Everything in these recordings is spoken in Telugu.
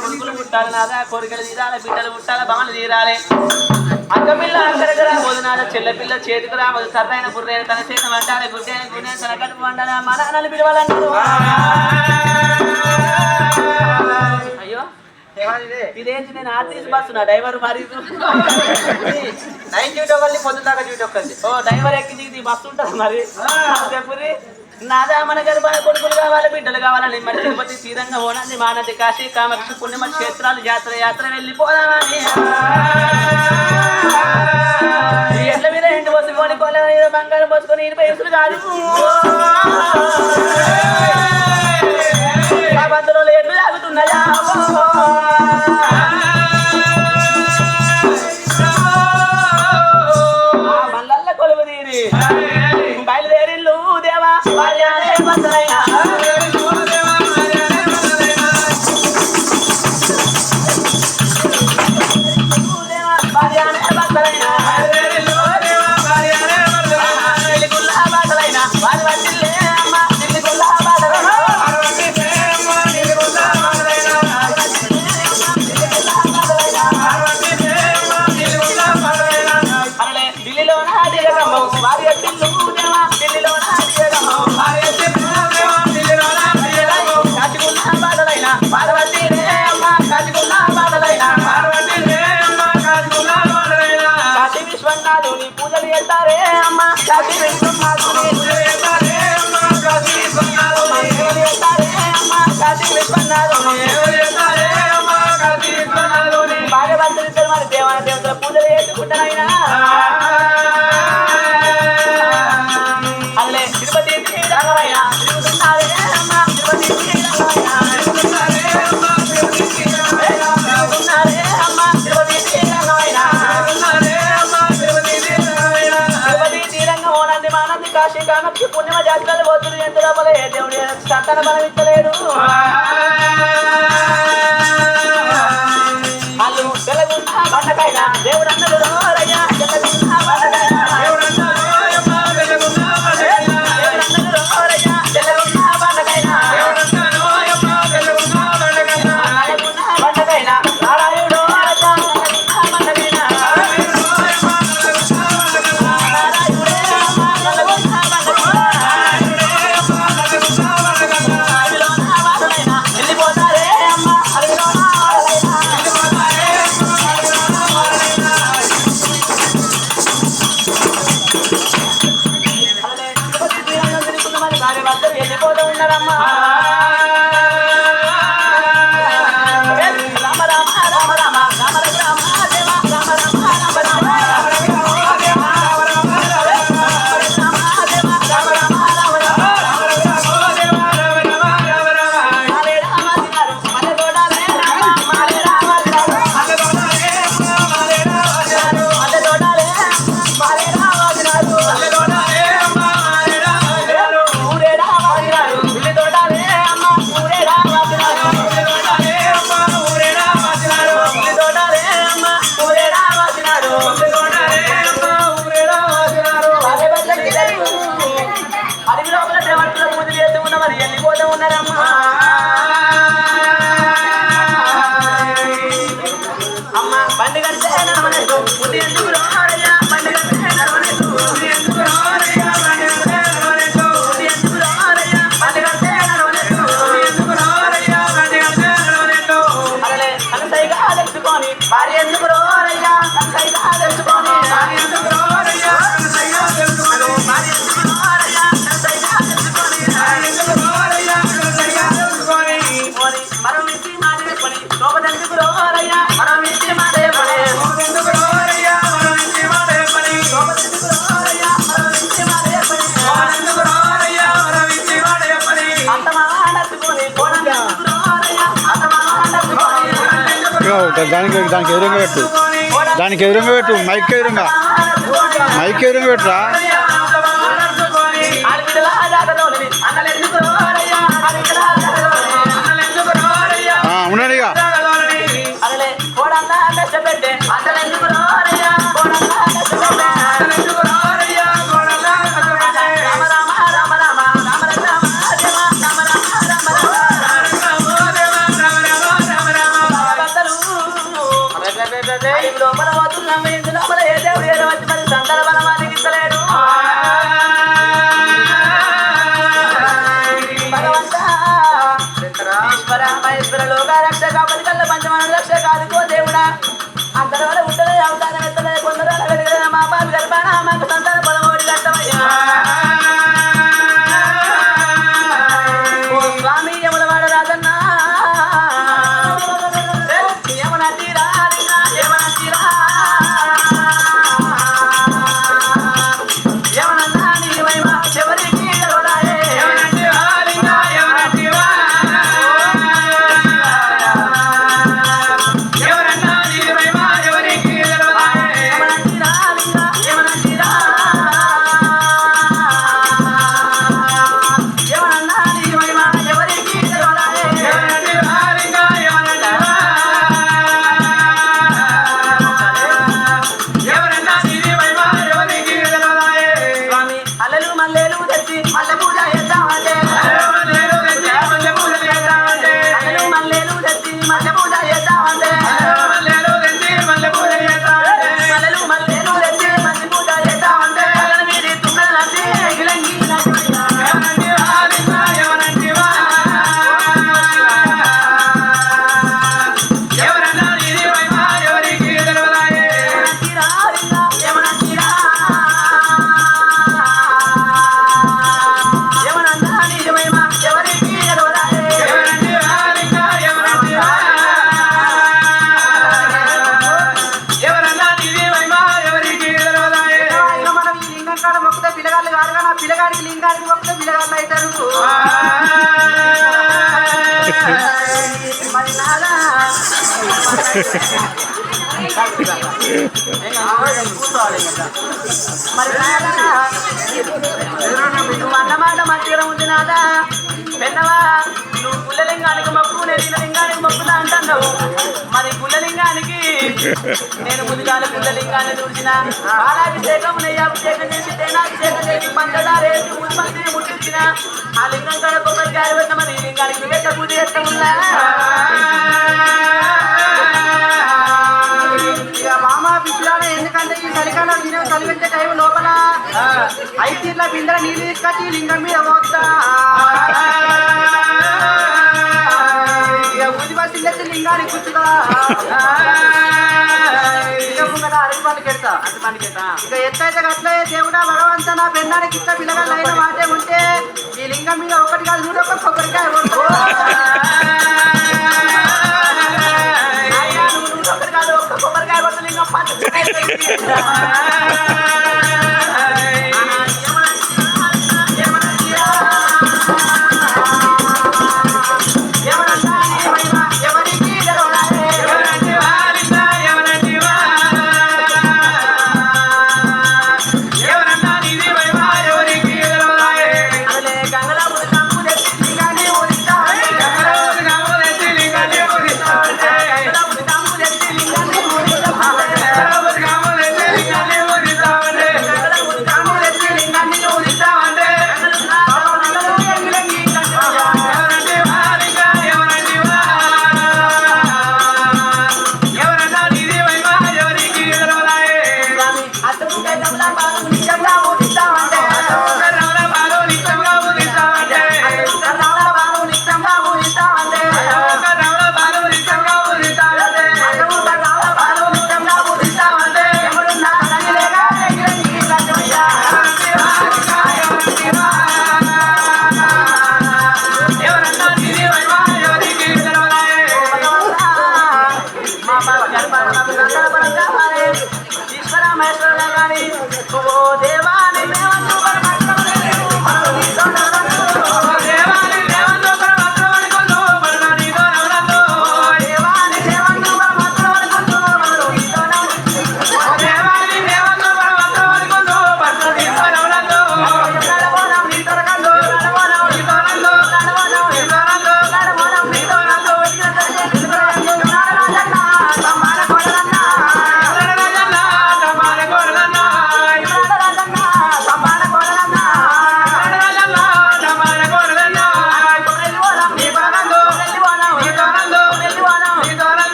కొడుకులు పుట్టాలి నాదా కోరికలు తీరాలి బిడ్డలు పుట్టాలి బొమ్మలు తీరాలి అక్క పిల్ల అక్కడక్కడ వదినాడు చెల్లెపిల్ల చేతికి రావదు సర్రైన బుర్రైన తన చేత వండాలి గుడ్డైన గుడ్డైన తన కడుపు వండాలి మా నాన్నలు పిలవాలన్నారు అయ్యో ఇదేంటి నేను ఆర్టీసీ బస్సు నా డ్రైవర్ మరి నైట్ డ్యూటీ ఒకటి పొద్దున్న దాకా డ్యూటీ ఒకటి ఓ డ్రైవర్ ఎక్కి ఇది బస్సు ఉంటుంది మరి చెప్పురి నాదా మన గర్భాల కొడుకులు కావాలి బిడ్డలు కావాలని మరి తిరుపతి శ్రీరంగ ఓనంది మానది కాశీ కామాక్షి పుణ్యమ క్షేత్రాలు యాత్ర వెళ్ళిపోదామని ఎట్ల మీద ఇంటి పోసుకొని కొల బంగారం పోసుకొని 20 వయసులు కాదు బంధువులు ఎట్లు తాగుతున్నాయా మల్లల్ల కొలువు తీరి బయలుదేరిల్లు దేవా భార్యనే బసరైనా భాగవంతులిద్దరు మన దేవాన దేవతల పూజలు చేసుకుంటారైనా అల్లే తిరుపతి శ్రీరంగమైనా తిరుగుతున్నారే అమ్మ తిరుపతి శ్రీరంగమైనా తిరుగుతున్నారే అమ్మ తిరుపతి శ్రీరంగమైనా తిరుపతి శ్రీరంగం ఓనంది మానంది కాశీ కామాక్షి పుణ్యమ జాతరలు పోతులు ఎంత లోపలే దేవుడి సంతాన బలం ఇచ్చలేడు వాళ్ళు తెలగున్న బండకైనా దేవుడు అన్నలు రోరయ్యా తెలగున్న బండకైనా దేవుడు అన్నలు రోరయ్యా తెలగున్న బండకైనా బండకైనా నారాయణుడు బండకైనా వెళ్ళిపోతారే అమ్మ అడిగిన వెళ్ళిపోతూ ఉన్నారమ్మా రామ రామ రామ రామ రామ రామ దేవ రామ రామ రామ రామ అడవి లోపల దేవతల పూజ చేస్తూ ఉన్నవారు వెళ్ళిపోతూ ఉన్నారమ్మా అమ్మ బండి కంటే నడవలేదు పుట్టి ఎందుకు రారయ్యా బండి కంటే నడవలేదు పుట్టి ఎందుకు రారయ్యా బండి కంటే నడవలేదు పుట్టి ఎందుకు రారయ్యా బండి కంటే నడవలేదు పుట్టి ఎందుకు రారయ్యా బండి కంటే నడవలేదు అలలే కనసైగా తెలుసుకొని భార్య ఎందుకు రారయ్యా కనసైగా తెలుసుకొని భార్య ఎందుకు రారయ్యా కనసైగా తెలుసుకొని భార్య ఎందుకు రారయ్యా కనసైగా తెలుసుకొని భార్య ఎందుకు రారయ్యా కనసైగా తెలుసుకొని మనం ఇచ్చి మాటే పని లోపదెందుకు రారయ్యా మనం ఇచ్చి మాటే పని లోపదెందుకు రారయ్యా మనం ఇచ్చి మాటే పని లోపదెందుకు రారయ్యా మనం ఇచ్చి మాటే పని లోపదెందుకు రారయ్యా మనం ఇచ్చి మాటే పని అంతమానట్టుకొని కోణందుకు రారయ్యా అంతమానట్టుకొని దానికి ఎదురుగా పెట్టు దానికి ఎదురుగా పెట్టు మైక్ ఎదురుగా పెట్టురా ఉన్నాడుగా రామ లోపల పోతున్నాం ఇందు లోపల ఏ దేవుడు ఏదో వచ్చి మరి సంతాన బలం వాళ్ళకి ఇస్తలేడు భగవంతా ఈశ్వర మహేశ్వర లోక రక్షక పలికల్ల పంచమాన రక్షక అదిగో దేవుడా అందరి వల్ల ఉంటలే అవతారం ఎత్తలే కొందరు వెలిగే మా బాబు గర్భాన మాకు సంతాన బలం ఓడి కట్టమయ్యా ఓ స్వామి యములవాడ రాజన్నా యమునతీరా యమునతీరా యమునన్నా నీ వైమా ఎవరికి తెలవదాయే పిల్లగాడికి లింగానికి మొక్కుతే పిల్లగాళ్ళు అవుతారు మరి నాదా మరి నాదా నువ్వు అన్నమాట మంచిగా ఉంది నాదా పెద్దవా నువ్వు గుళ్ళలింగానికి మొక్కు నేను లింగానికి మొక్కుతా అంటున్నావు మరి గుళ్ళలింగానికి నేను ముందుగాల గుళ్ళలింగాన్ని చూసిన పాలాభిషేకం నెయ్యాభిషేకం చేసి తేనాభిషేకం చేసి పంచదార వేసి మున్మంతిని ముట్టించిన ఆ లింగం కాడ కొబ్బరికాయ పెట్ట మరి ఈ లింగానికి పెట్ట పూజ చేస్తా ఉన్నా ఇక మామ బిడ్డలానే ఎందుకంటే ఈ చలికాలం దినం చలిపెట్టే టైం లోపల ఐటీర్ల బిందెల నీళ్ళు తీసుకొచ్చి లింగం మీద పోతా ఇక ఊది బస్సు లింగానికి కూర్చుదా ఇక ఎత్తైతే అట్లే దేవుడా భగవంతా నా పెన్నానికి ఇట్లా పిల్లగాళ్ళు అయిన మాటే ఉంటే ఈ లింగం మీద ఒకటి కాదు నూట ఒక్క కొబ్బరికాయ ఒకటి కాదు ఒక్క కొబ్బరికాయ కొట్ట లింగం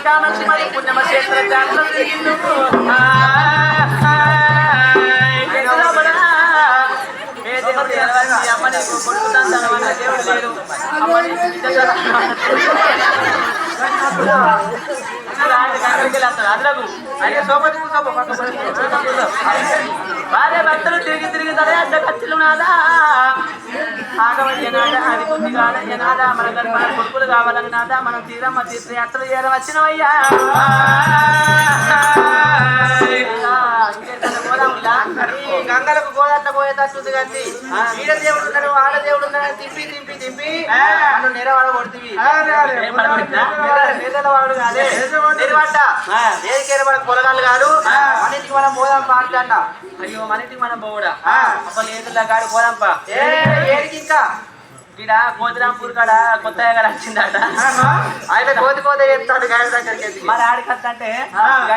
కామాక్షి మరి పుణ్యమ క్షేత్ర జాతర తిరిగిండు అమ్మని కొడుకుతాను దేవుడు లేడు అమ్మని భార్య భక్తులు తిరిగి తిరిగి తడే అడ్డ ఖర్చులు నాదా ఆగమయ్యనాదా అది బుద్ధి కాదయ్యనాదా మన మన కొడుకులు కావాలని నాదా మనం తీరమ్మ తీర్థయాత్రలు చేయడం వచ్చినవయ్యా గంగలకు గోదాట పోయేటట్టుంది కానీ ఈడ దేవుడు ఉన్నాడు ఆడ దేవుడు ఉన్నాడు తిప్పి తిప్పి తిప్పి నన్ను నెరవాడ కొడుతుంది వాడు కాదే నెరవాట ఏది కేరవాడ పొలగాళ్ళు కాదు మనింటికి మనం పోదాం మాట్లాడినా అయ్యో మనింటికి మనం పోవడా అసలు ఏదులా కాడు పోదాంపా ఏడికి ఇంకా ఇక్కడ గోతిరాంపూర్ కాడ కొత్తగా గారు వచ్చిందట ఆయన కోత చెప్తాడు గాడి దగ్గరికి మరి ఆడికత్త అంటే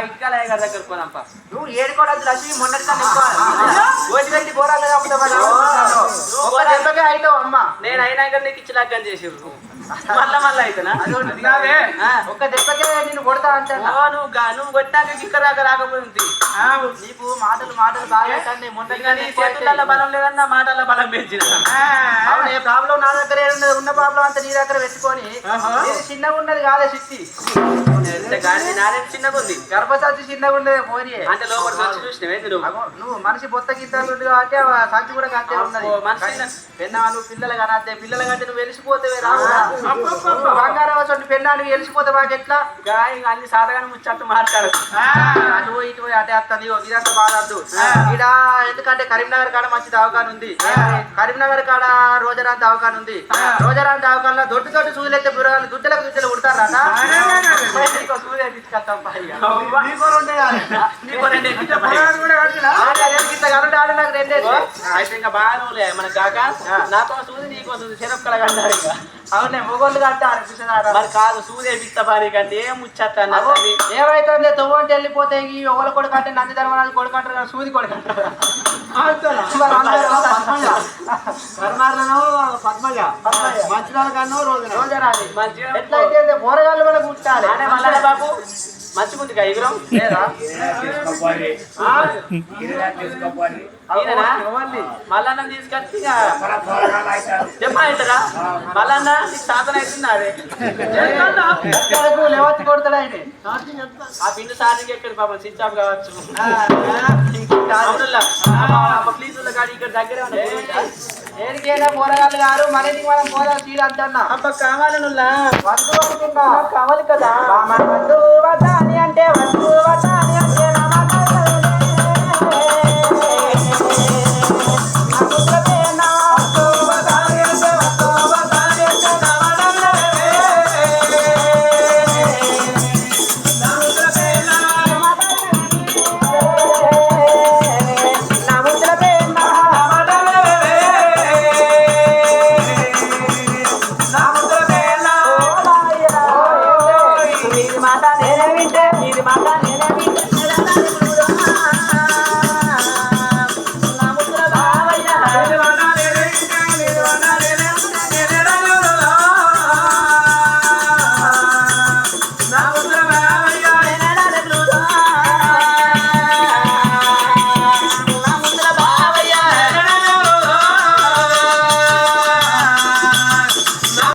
ఇటుకాల గారి దగ్గర పోదాంపా నువ్వు ఏడుకోవడానికి లక్ష్మి మొన్నటి గోతి పోరాలు దెబ్బకే అవుతావు అమ్మ నేను అయినాక నీకు ఇచ్చి లగ్గం చేసిర్రు మళ్ళా అయితేనా ఒక్క దెబ్బకే నేను కొడతా అంటే నువ్వు కొట్టాక గిక్కరాక రాకపోయింది నీకు మాటలు బాగా మొన్న చేతులలో బలం లేదన్నా మాటల్లో బలం పెంచిన అవును ఏ ప్రాబ్లం నా దగ్గర ఉన్న ప్రాబ్లం అంతా నీ దగ్గర పెట్టుకొని చిన్నగా ఉన్నది కాదే శక్తి నాదే చిన్నగా ఉంది గర్భశాస్త్రి చిన్నగా ఉండేది పోనీ అంటే లోపల చూసినవే నువ్వు మనిషి బొత్త గీతాలు కాబట్టి సంచి కూడా కంటే ఉన్నది పెన్నాను పిల్లలు కనద్దే పిల్లలు కంటే నువ్వు వెలిసిపోతే రావు బంగారం వచ్చి పెన్నాను వెలిసిపోతే మాకు ఎట్లా అన్ని సాధారణ ముచ్చట్టు మాట్లాడదు అటు ఇటు అటే వస్తుంది ఇదంతా బాధద్దు ఇక్కడ ఎందుకంటే కరీంనగర్ కాడ మంచి దవాఖాన ఉంది కరీంనగర్ కాడ రోజారాం దవాఖాన ఉంది రోజారాం దవాఖానలో దొడ్డు సూదులు అయితే బుర్రలు దుడ్డలు కుడతారా సూర్య తీసుకొస్తాం అయితే ఇంకా బాగా మన కాక నాతో సూది నీకో సూది చెరొక్కల కట్టారు ఇక అవునే మొగోళ్ళు కట్టారు మరి కాదు సూది పిత్త భారీ కంటే ఏం ముచ్చట ఏమైతే తొవ్వంటే వెళ్ళిపోతే ఈ ఒకళ్ళ కొడుకు అంటే నంది ధర్మరాజు కొడుకు అంటారు సూది కొడుకు అంటారు పద్మజ మంచిరాల కన్నా రోజారాజు ఎట్లయితే పోరగాళ్ళు మనకు కుట్టాలి అంటే మల్లన్న బాబు మంచిగుంది ఎగురం లేదా మల్లన్న తీసుకొచ్చి చెప్పారా మల్లన్న సాధన అవుతుంది లేవచ్చు కొడతాడు ఆయన ఆ పిండి సాధికి ఎక్కడ పాపం స్విచ్ ఆఫ్ కావచ్చు ప్లీజ్ ఇక్కడ దగ్గర ఏడికైనా పోరగాళ్ళు గారు మనకి మనం పోరా సీడ్ అంటున్నా అబ్బ కావాలి కావాలి కదా అంటే వద్దు వద్దా అని